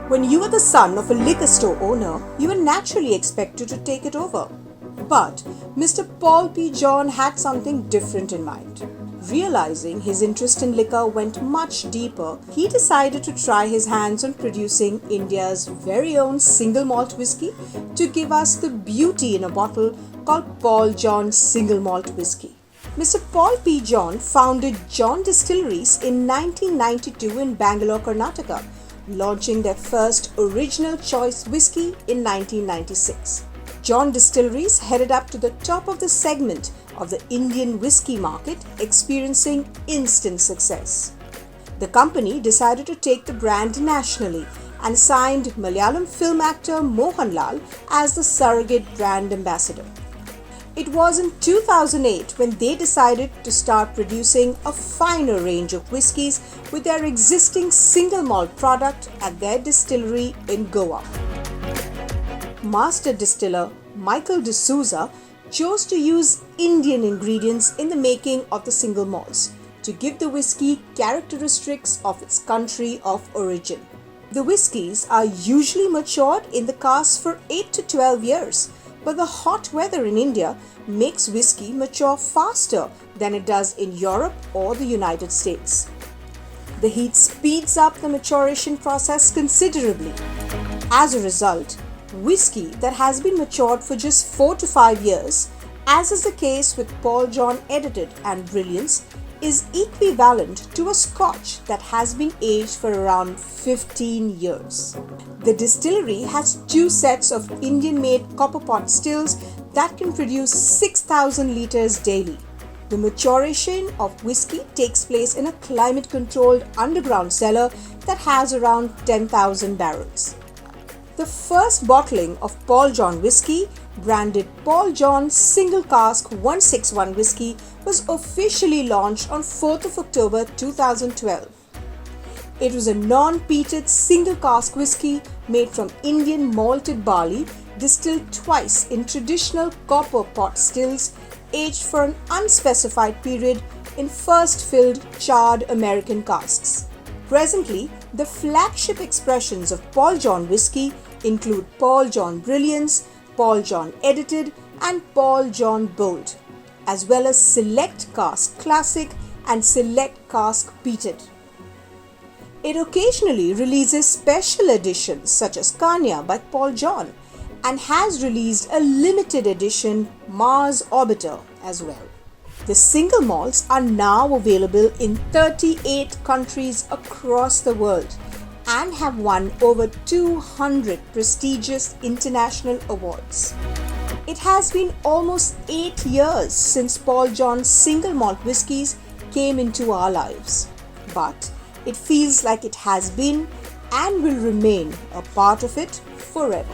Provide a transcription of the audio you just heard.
When you are the son of a liquor store owner, you are naturally expected to take it over. But Mr. Paul P. John had something different in mind. Realizing his interest in liquor went much deeper, he decided to try his hands on producing India's very own single malt whisky to give us the beauty in a bottle called Paul John Single Malt Whisky. Mr. Paul P. John founded John Distilleries in 1992 in Bangalore, Karnataka, launching their first original choice whisky in 1996. John Distilleries headed up to the top of the segment of the Indian whisky market, experiencing instant success. The company decided to take the brand nationally and signed Malayalam film actor Mohanlal as the surrogate brand ambassador. It was in 2008 when they decided to start producing a finer range of whiskies with their existing single malt product at their distillery in Goa. Master distiller Michael D'Souza chose to use Indian ingredients in the making of the single malts to give the whisky characteristics of its country of origin. The whiskies are usually matured in the casks for 8 to 12 years, but the hot weather in India makes whisky mature faster than it does in Europe or the United States. The heat speeds up the maturation process considerably. As a result, whisky that has been matured for just 4 to 5 years, as is the case with Paul John Edited and Brilliance, is equivalent to a scotch that has been aged for around 15 years. The distillery has 2 sets of Indian-made copper pot stills that can produce 6,000 litres daily. The maturation of whisky takes place in a climate-controlled underground cellar that has around 10,000 barrels. The first bottling of Paul John whisky, branded Paul John Single Cask 161 Whisky, was officially launched on 4th of October 2012. It was a non-peated single cask whisky made from Indian malted barley, distilled twice in traditional copper pot stills, aged for an unspecified period in first-filled charred American casks. Presently, the flagship expressions of Paul John whisky include Paul John Brilliance, Paul John Edited, and Paul John Bold, as well as Select Cask Classic and Select Cask Peated. It occasionally releases special editions such as Kanya by Paul John and has released a limited edition Mars Orbiter as well. The single malts are now available in 38 countries across the world and have won over 200 prestigious international awards. It has been almost 8 years since Paul John's single malt whiskies came into our lives, but it feels like it has been and will remain a part of it forever.